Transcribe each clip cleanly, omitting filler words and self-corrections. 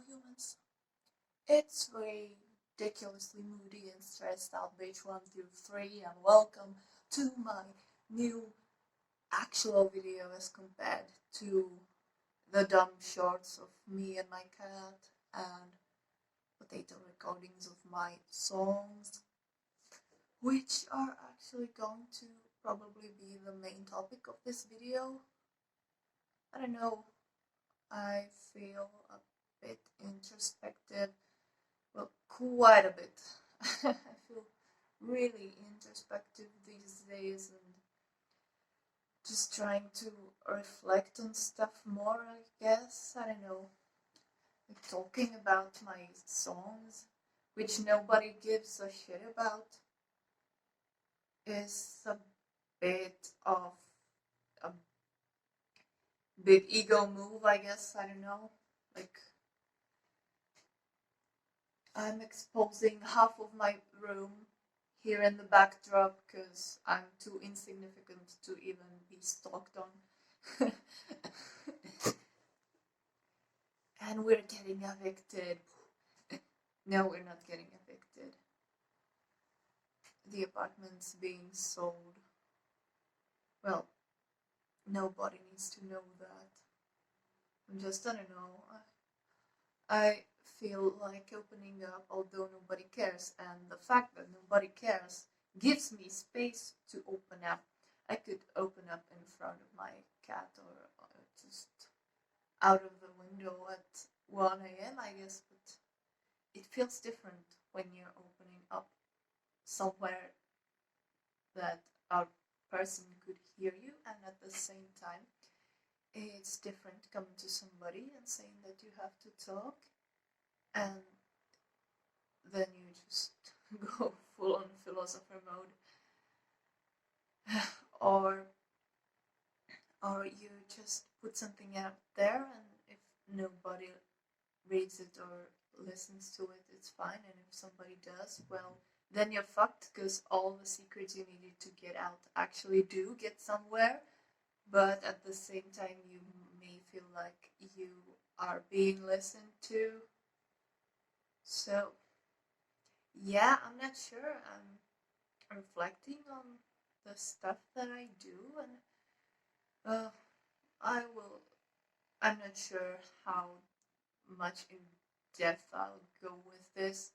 humans. It's ridiculously moody and stressed out bitch 123 and welcome to my new actual video as compared to the dumb shorts of me and my cat and potato recordings of my songs, which are actually going to probably be the main topic of this video. I don't know, I feel a bit introspective. Well, quite a bit. I feel really introspective these days and just trying to reflect on stuff more, I guess. I don't know. Like talking about my songs, which nobody gives a shit about, is a bit of a big ego move, I guess. I don't know. Like, I'm exposing half of my room here in the backdrop because I'm too insignificant to even be stalked on. And we're getting evicted. No, we're not getting evicted. The apartment's being sold. Well, nobody needs to know that. I don't know. I feel like opening up, although nobody cares, and the fact that nobody cares gives me space to open up. I could open up in front of my cat or just out of the window at 1 a.m. I guess, but it feels different when you're opening up somewhere that a person could hear you, and at the same time it's different coming to somebody and saying that you have to talk and then you just go full on philosopher mode. or you just put something out there, and if nobody reads it or listens to it, it's fine, and if somebody does, well, then you're fucked, because all the secrets you needed to get out actually do get somewhere, but at the same time you may feel like you are being listened to. So yeah, I'm not sure. I'm reflecting on the stuff that I do, and I'm not sure how much in depth I'll go with this.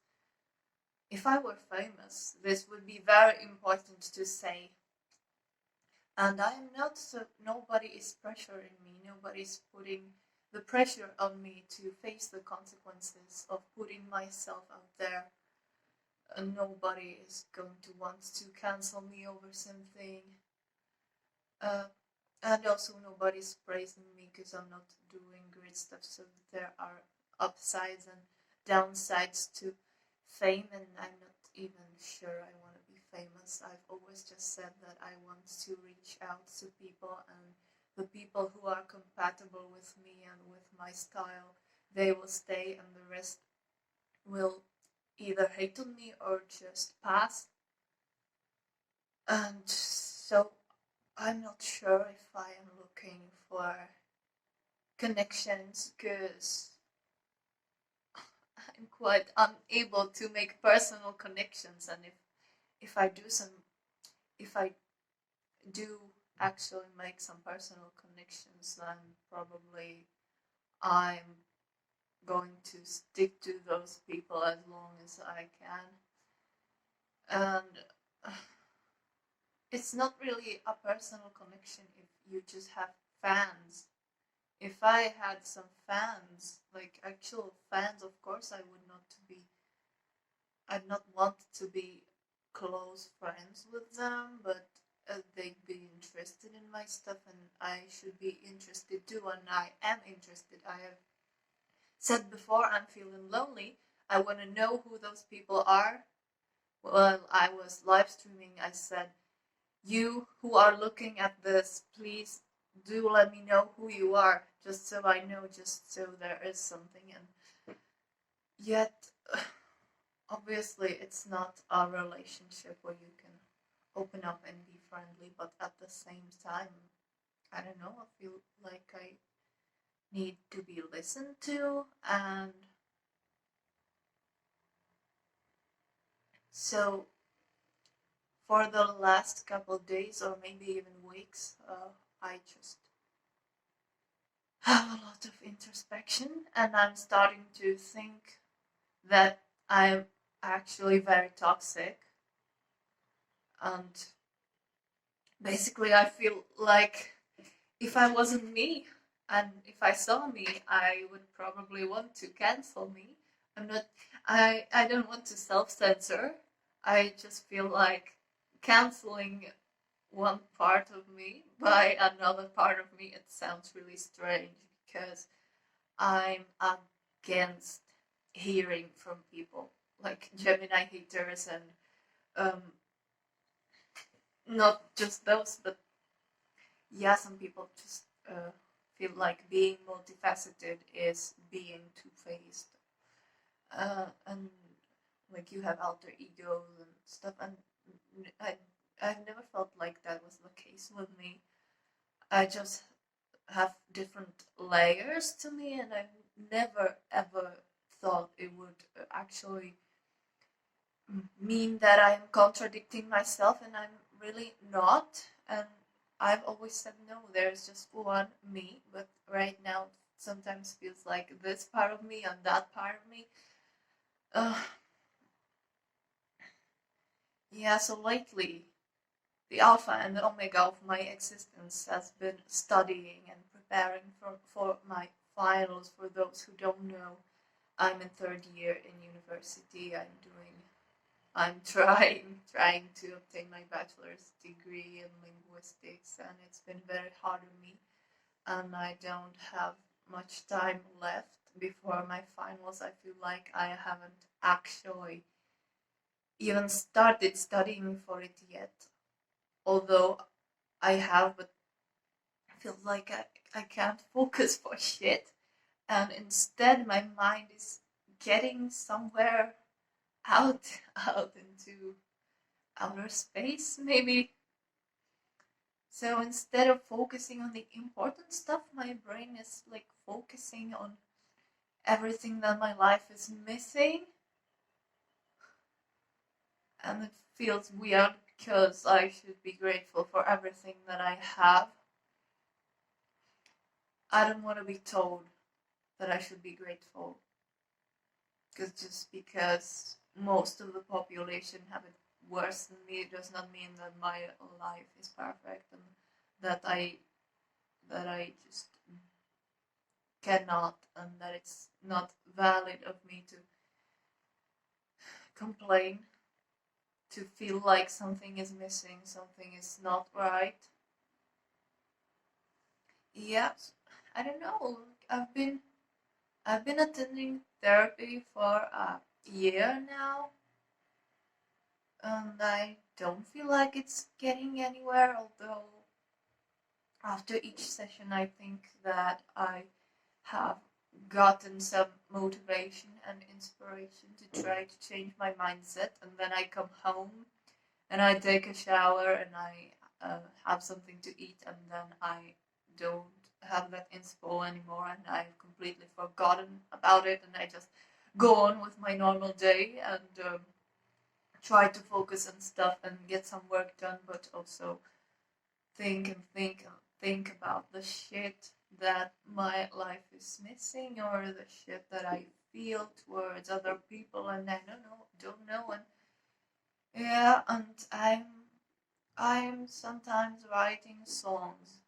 If I were famous, this would be very important to say. And I'm not, so nobody is pressuring me, nobody's putting the pressure on me to face the consequences of putting myself out there. And nobody is going to want to cancel me over something. And also nobody's praising me because I'm not doing great stuff, so there are upsides and downsides to fame, and I'm not even sure I want to be famous. I've always just said that I want to reach out to people, and the people who are compatible with me and with my style, they will stay, and the rest will either hate on me or just pass. And so I'm not sure if I am looking for connections, because I'm quite unable to make personal connections, and if I do actually make some personal connections, then probably I'm going to stick to those people as long as I can. And it's not really a personal connection if you just have fans. If I had some fans, like actual fans, of course I'd not want to be close friends with them, but they'd be interested in my stuff, and I should be interested too, and I am interested. I have said before, I'm feeling lonely. I want to know who those people are. While I was live streaming, I said, you who are looking at this, please do let me know who you are, just so I know, just so there is something. And yet, obviously, it's not a relationship where you can open up and be friendly, but at the same time, I don't know, I feel like I need to be listened to, and So for the last couple days or maybe even weeks, I just have a lot of introspection, and I'm starting to think that I'm actually very toxic. And basically, I feel like if I wasn't me and if I saw me, I would probably want to cancel me. I'm not, I don't want to self censor. I just feel like canceling one part of me by another part of me. It sounds really strange because I'm against hearing from people like Gemini haters and um, not just those, but yeah, some people just feel like being multifaceted is being two-faced, and like you have alter egos and stuff. And I, I've never felt like that was the case with me. I just have different layers to me, and I never ever thought it would actually mean that I'm contradicting myself, and I'm really not. And I've always said no, there's just one me, but right now it sometimes feels like this part of me and that part of me. Uh, yeah, so lately, the alpha and the omega of my existence has been studying and preparing for my finals. For those who don't know, I'm in third year in university. I'm trying to obtain my bachelor's degree in linguistics, and it's been very hard on me, and I don't have much time left before my finals. I feel like I haven't actually even started studying for it yet, although I have, but I feel like I can't focus for shit, and instead my mind is getting somewhere out out into outer space, maybe. So instead of focusing on the important stuff, my brain is like focusing on everything that my life is missing. And it feels weird because I should be grateful for everything that I have. I don't want to be told that I should be grateful. Because just because most of the population have it worse than me, it does not mean that my life is perfect and that I just cannot, and that it's not valid of me to complain, to feel like something is missing, something is not right. Yes, I don't know. I've been attending therapy for a year now, and I don't feel like it's getting anywhere, although after each session I think that I have gotten some motivation and inspiration to try to change my mindset, and then I come home and I take a shower and I have something to eat, and then I don't have that inspo anymore, and I've completely forgotten about it, and I just go on with my normal day and try to focus on stuff and get some work done, but also think and think and think about the shit that my life is missing, or the shit that I feel towards other people, and I don't know, and yeah, and I'm sometimes writing songs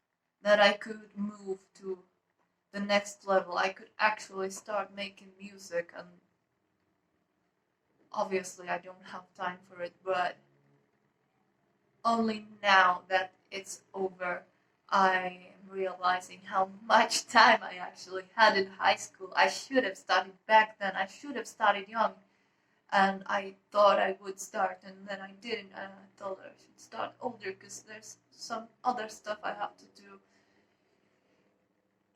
that I could move to the next level. I could actually start making music, and obviously I don't have time for it, but only now that it's over, I am realizing how much time I actually had in high school. I should have started back then. I should have started young. And I thought I would start, and then I didn't. And I thought I should start older because there's some other stuff I have to do.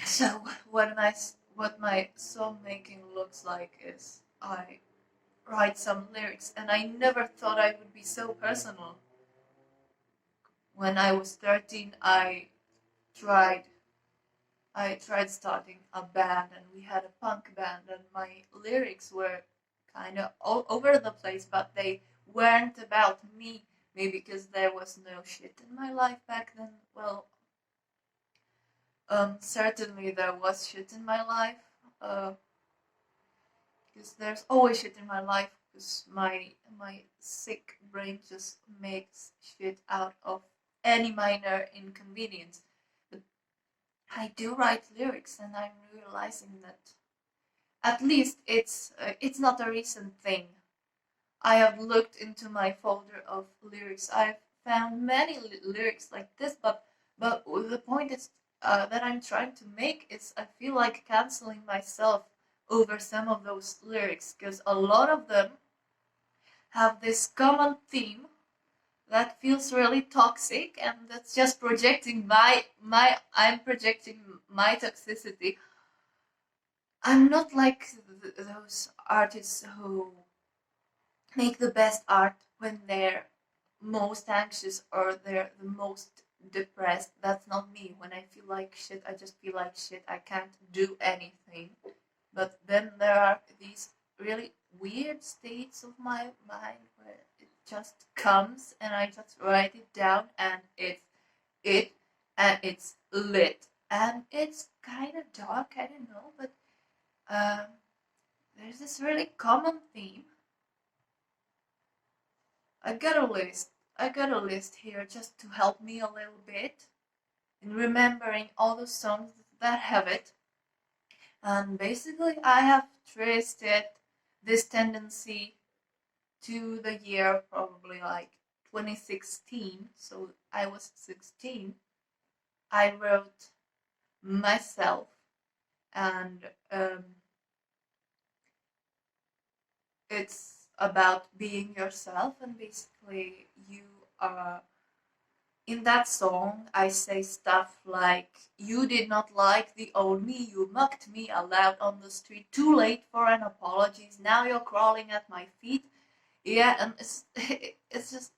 So what my song making looks like is I write some lyrics, and I never thought I would be so personal. When I was 13, tried I tried starting a band, and we had a punk band, and my lyrics were kind of all over the place, but they weren't about me. Maybe because there was no shit in my life back then. Well, certainly there was shit in my life. Because there's always shit in my life. Because my sick brain just makes shit out of any minor inconvenience. But I do write lyrics, and I'm realizing that at least it's not a recent thing. I have looked into my folder of lyrics. I've found many lyrics like this, but the point is that I'm trying to make is I feel like canceling myself over some of those lyrics because a lot of them have this common theme that feels really toxic, and that's just projecting I'm projecting my toxicity. I'm not like those artists who make the best art when they're most anxious or they're the most depressed. That's not me. When I feel like shit, I just feel like shit. I can't do anything. But then there are these really weird states of my mind where it just comes and I just write it down and it and it's lit. And it's kind of dark, I don't know, but there's this really common theme. I got a list. I got a list here just to help me a little bit in remembering all the songs that have it. And basically, I have traced this tendency to the year probably like 2016. So I was 16. I wrote myself, and it's about being yourself, and basically you are in that song. I say stuff like, you did not like the old me, you mocked me aloud on the street, too late for an apologies, now you're crawling at my feet. Yeah, and it's just,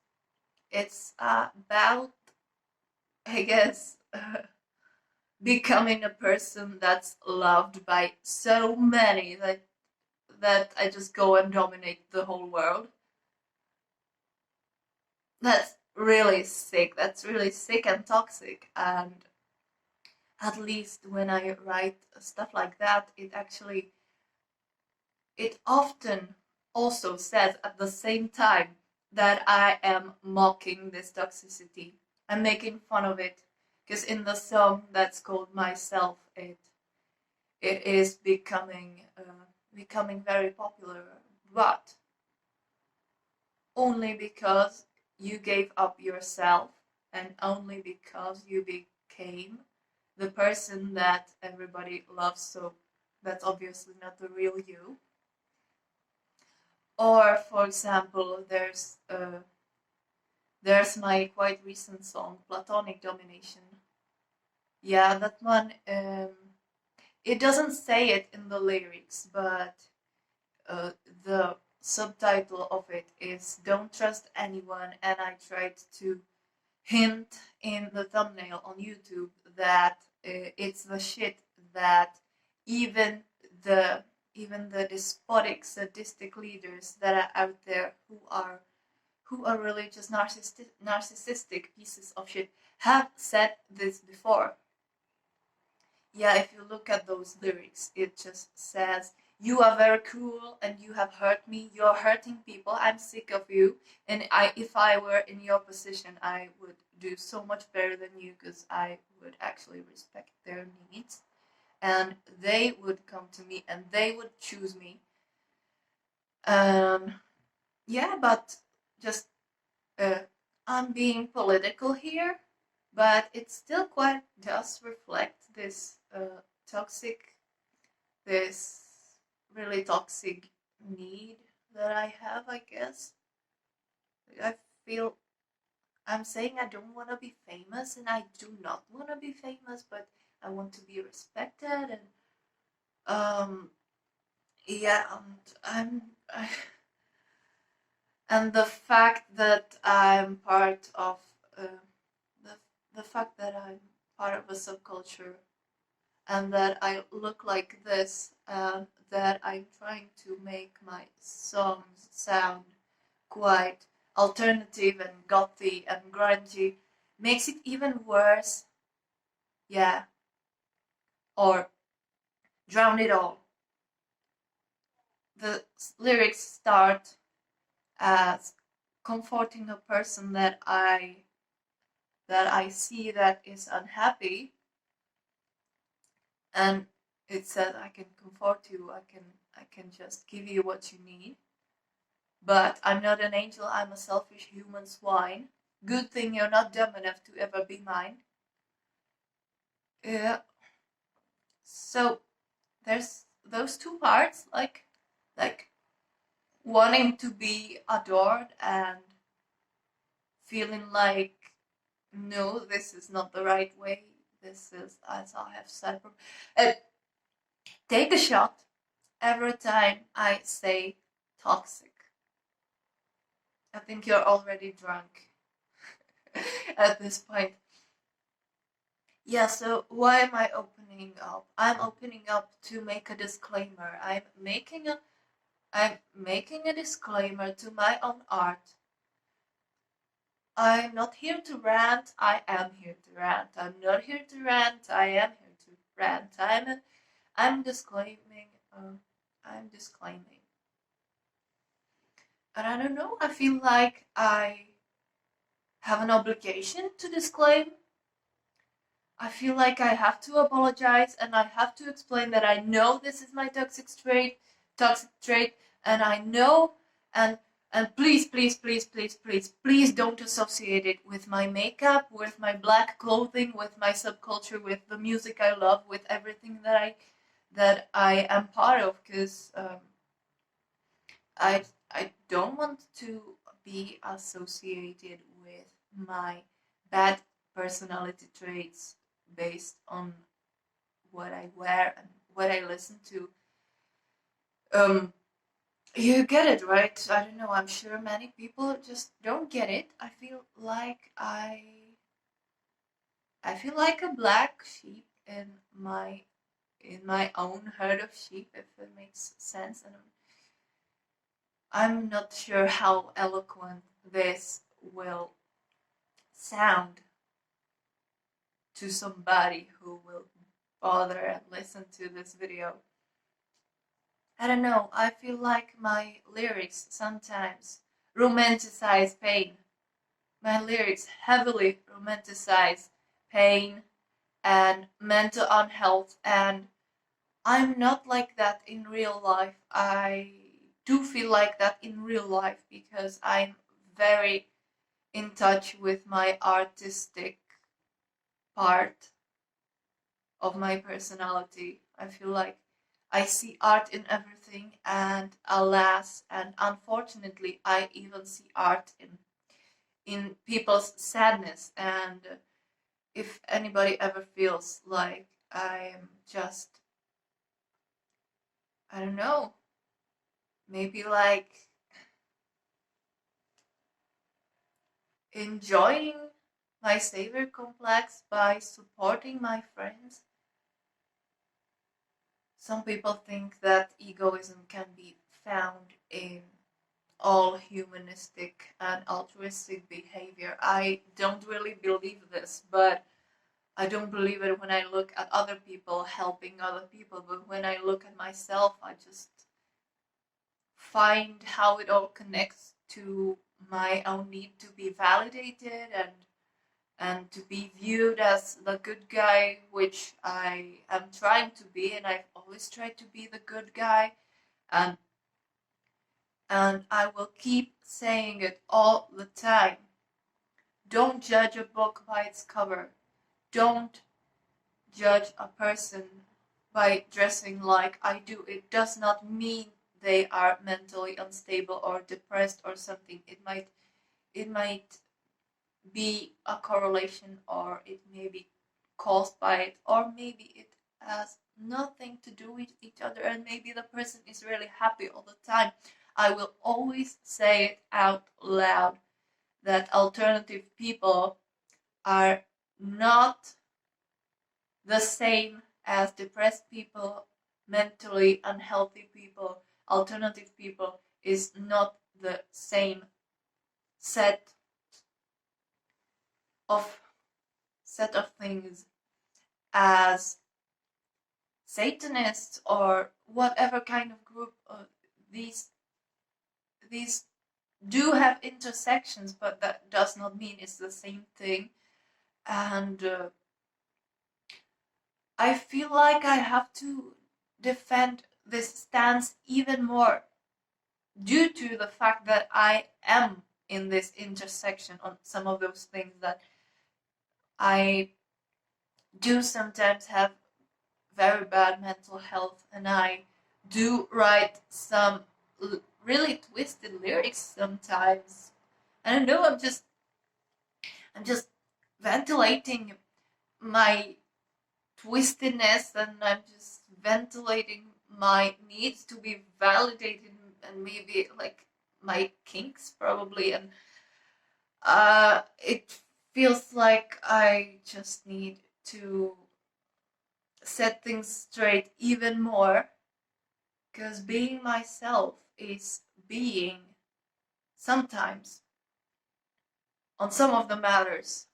it's about, I guess, becoming a person that's loved by so many that I just go and dominate the whole world. That's really sick. That's really sick and toxic. And at least when I write stuff like that, it often also says at the same time that I am mocking this toxicity. I'm making fun of it. Because in the song that's called Myself, it is becoming very popular, but only because you gave up yourself and only because you became the person that everybody loves. So that's obviously not the real you. Or for example, there's my quite recent song, Platonic Domination. Yeah, that one, it doesn't say it in the lyrics, but the subtitle of it is Don't Trust Anyone, and I tried to hint in the thumbnail on YouTube that it's the shit that even the even the despotic, sadistic leaders that are out there who are really just narcissistic pieces of shit have said this before. Yeah, if you look at those lyrics, it just says, you are very cruel and you have hurt me. You're hurting people. I'm sick of you. And if I were in your position, I would do so much better than you because I would actually respect their needs. And they would come to me and they would choose me. Yeah, but just I'm being political here, but it still quite does reflect this toxic, this really toxic need that I have, I guess. I feel I'm saying I don't want to be famous, and I do not want to be famous, but I want to be respected, and um, yeah, and the fact that I'm part of the the fact that I'm part of a subculture and that I look like this and that I'm trying to make my songs sound quite alternative and gothy and grungy, makes it even worse. Yeah, or drown it all. The lyrics start as comforting a person that I see that is unhappy, and it says I can comfort you, I can just give you what you need. But I'm not an angel, I'm a selfish human swine. Good thing you're not dumb enough to ever be mine. Yeah. So there's those two parts, like wanting to be adored and feeling like, no, this is not the right way. This is, as I have said, take a shot every time I say toxic. I think you're already drunk at this point. Yeah, so why am I opening up? I'm opening up to make a disclaimer. I'm making a disclaimer to my own art. I'm not here to rant, I am here to rant. I'm not here to rant, I am here to rant. I'm disclaiming. I'm disclaiming. And I don't know, I feel like I have an obligation to disclaim. I feel like I have to apologize and I have to explain that I know this is my toxic trait, and I know, and please, please, please, please, please, please don't associate it with my makeup, with my black clothing, with my subculture, with the music I love, with everything that I am part of, because I don't want to be associated with my bad personality traits based on what I wear and what I listen to. You get it, right? I don't know, I'm sure many people just don't get it. I feel like a black sheep in my own herd of sheep, if it makes sense. And I'm not sure how eloquent this will sound to somebody who will bother and listen to this video. I don't know, I feel like my lyrics sometimes romanticize pain. My lyrics heavily romanticize pain and mental unhealth, and I'm not like that in real life. I do feel like that in real life because I'm very in touch with my artistic part of my personality. I feel like I see art in everything, and alas and unfortunately, I even see art in people's sadness. And if anybody ever feels like I am just, I don't know, maybe like enjoying my savior complex by supporting my friends. Some people think that egoism can be found in all humanistic and altruistic behavior. I don't really believe this, but I don't believe it when I look at other people helping other people. But when I look at myself, I just find how it all connects to my own need to be validated and to be viewed as the good guy, which I am trying to be, and I've always tried to be the good guy, and I will keep saying it all the time. Don't judge a book by its cover. Don't judge a person by dressing like I do. It does not mean they are mentally unstable or depressed or something. It might be a correlation, or it may be caused by it, or maybe it has nothing to do with each other, and maybe the person is really happy all the time. I will always say it out loud that alternative people are not the same as depressed people, mentally unhealthy people. Alternative people is not the same set of things as Satanists or whatever kind of group. These do have intersections, but that does not mean it's the same thing. And I feel like I have to defend this stance even more due to the fact that I am in this intersection on some of those things, that I do sometimes have very bad mental health, and I do write some really twisted lyrics sometimes. And I know I'm just ventilating my twistedness, and I'm just ventilating my needs to be validated, and maybe like my kinks probably. And it feels like I just need to set things straight even more, because being myself is being, sometimes, on some of the matters,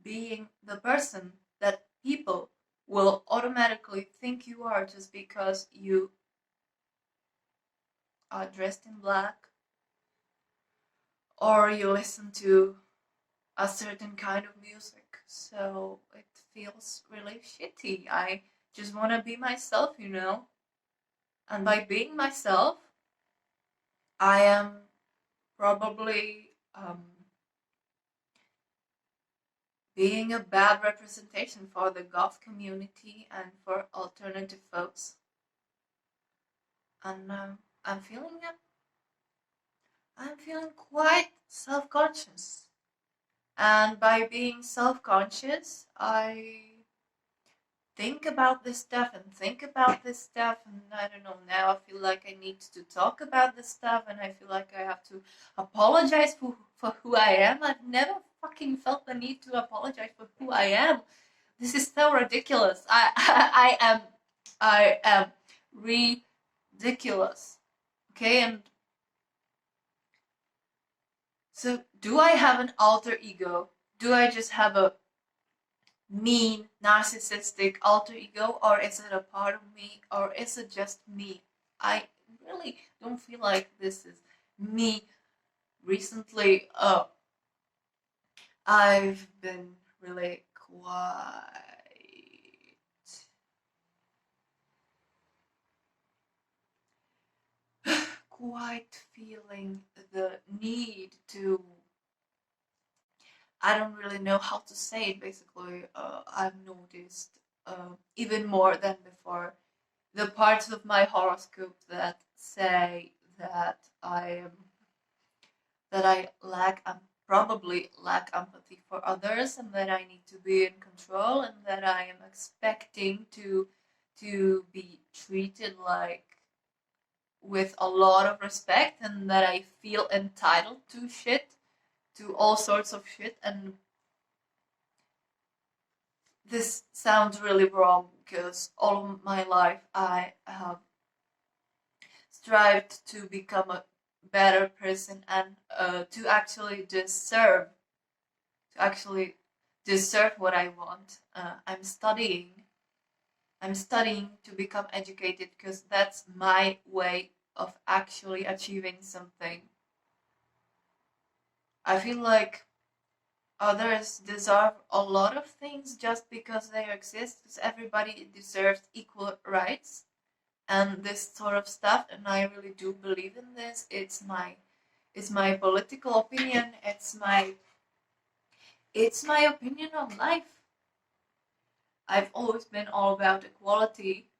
being the person that people will automatically think you are just because you are dressed in black, or you listen to a certain kind of music. So it feels really shitty. I just want to be myself, you know? And by being myself, I am probably being a bad representation for the goth community and for alternative folks. And I'm feeling quite self-conscious. And by being self-conscious, I think about this stuff and I don't know, now I feel like I need to talk about this stuff, and I feel like I have to apologize for who I am. I've never fucking felt the need to apologize for who I am. This is so ridiculous. I am ridiculous. Okay, and so do I have an alter ego? Do I just have a mean, narcissistic alter ego, or is it a part of me, or is it just me? I really don't feel like this is me. Recently, I've been really quite feeling the need to, I don't really know how to say it, basically. I've noticed even more than before the parts of my horoscope that say that I probably lack empathy for others, and that I need to be in control, and that I am expecting to be treated like with a lot of respect, and that I feel entitled to shit, to all sorts of shit. And this sounds really wrong, because all of my life I have strived to become a better person, and to actually deserve what I want. I'm studying to become educated, because that's my way of actually achieving something. I feel like others deserve a lot of things just because they exist, because everybody deserves equal rights and this sort of stuff, and I really do believe in this. It's my political opinion. It's my opinion on life. I've always been all about equality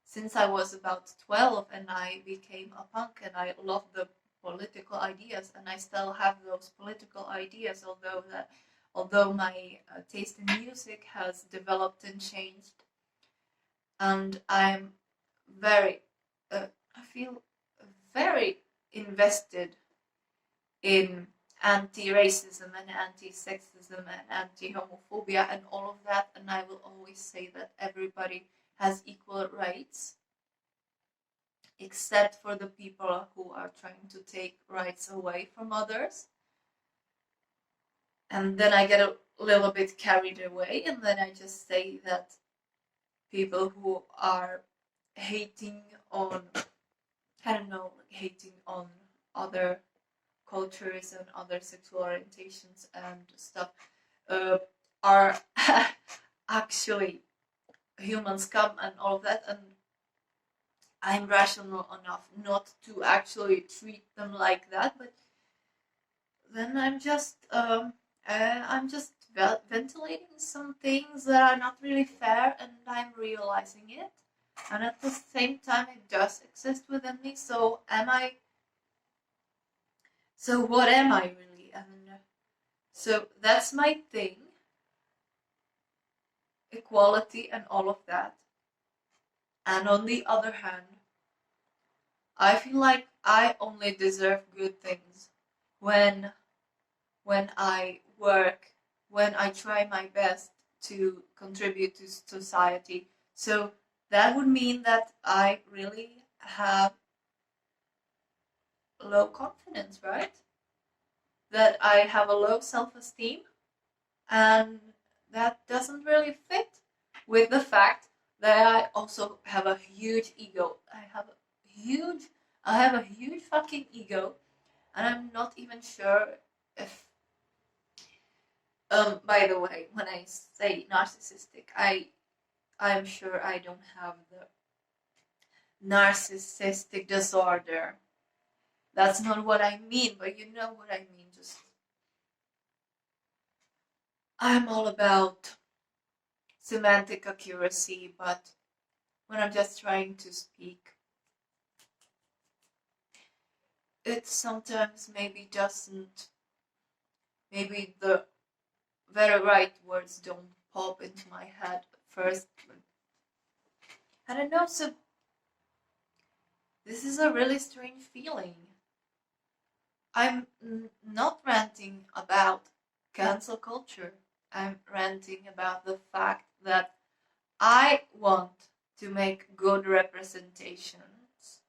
since I was about 12, and I became a punk, and I love the political ideas, and I still have those political ideas, although my taste in music has developed and changed. And I'm very I feel very invested in anti-racism and anti-sexism and anti-homophobia and all of that, and I will always say that everybody has equal rights except for the people who are trying to take rights away from others. And then I get a little bit carried away, and then I just say that people who are hating on, I don't know, like hating on other cultures and other sexual orientations and stuff, are actually human scum and all of that, and I'm rational enough not to actually treat them like that, but then I'm just ventilating some things that are not really fair, and I'm realizing it, and at the same time it does exist within me. So what am I really? And so that's my thing, equality and all of that. And on the other hand, I feel like I only deserve good things when I work, when I try my best to contribute to society. So that would mean that I really have low confidence, right? That I have a low self-esteem, and that doesn't really fit with the fact that I also have a huge ego. I have a huge fucking ego, and I'm not even sure if by the way, when I say narcissistic, I'm sure I don't have the narcissistic disorder. That's not what I mean, but you know what I mean. Just I'm all about semantic accuracy, but when I'm just trying to speak, it sometimes maybe doesn't, maybe the very right words don't pop into my head at first. I don't know, so this is a really strange feeling. I'm not ranting about cancel culture. I'm ranting about the fact that I want to make good representations,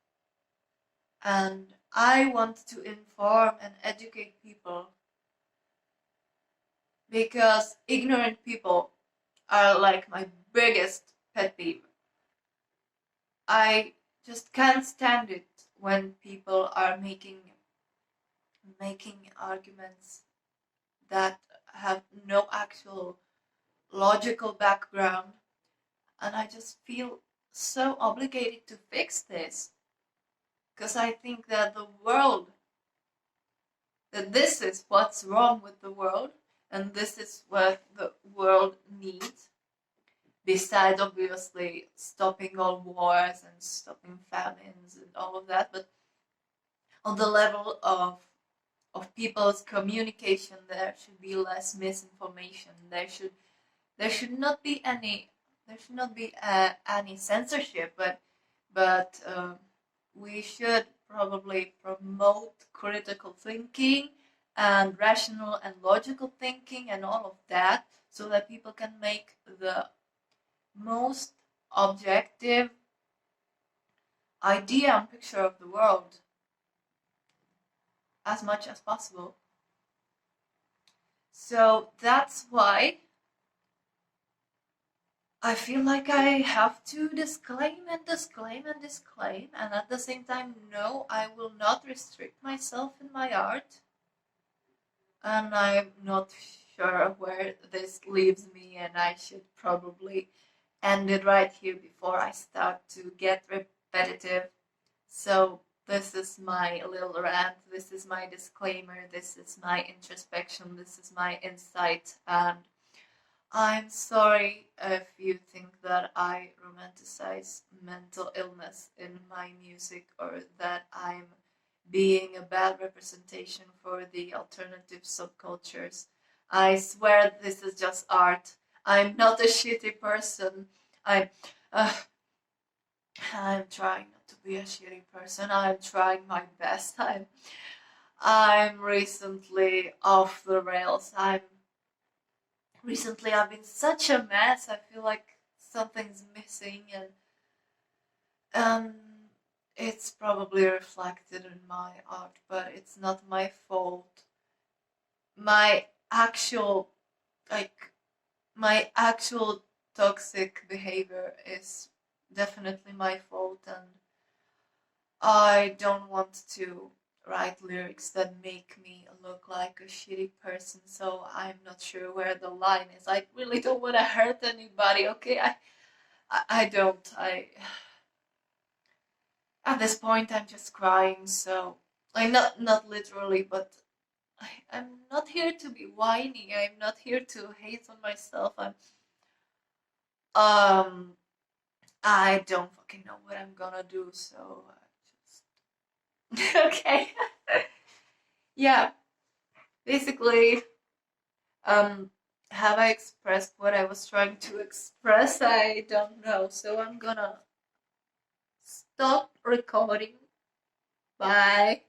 and I want to inform and educate people, because ignorant people are like my biggest pet peeve. I just can't stand it when people are making arguments that have no actual logical background, and I just feel so obligated to fix this, because I think that this is what's wrong with the world, and this is what the world needs, besides obviously stopping all wars and stopping famines and all of that. But on the level of people's communication, there should be less misinformation. There should not be any censorship, but we should probably promote critical thinking and rational and logical thinking and all of that, so that people can make the most objective idea and picture of the world as much as possible. So that's why I feel like I have to disclaim and disclaim and disclaim, and at the same time, no, I will not restrict myself in my art. And I'm not sure where this leaves me, and I should probably end it right here before I start to get repetitive. So this is my little rant, this is my disclaimer, this is my introspection, this is my insight, and I'm sorry if you think that I romanticize mental illness in my music, or that I'm being a bad representation for the alternative subcultures. I swear this is just art. I'm not a shitty person. I'm trying not to be a shitty person. I'm trying my best. I'm recently off the rails. Recently I've been such a mess. I feel like something's missing, and um it's probably reflected in my art, but it's not my fault. My actual, like, my actual toxic behavior is definitely my fault, and I don't want to write lyrics that make me look like a shitty person, so I'm not sure where the line is. I really don't want to hurt anybody, okay? I don't. At this point, I'm just crying, so I not literally, but I'm not here to be whiny. I'm not here to hate on myself. Um I don't fucking know what I'm gonna do, so I just okay. Yeah, basically, um, have I expressed what I was trying to express? I don't know, so I'm gonna stop recording. Bye.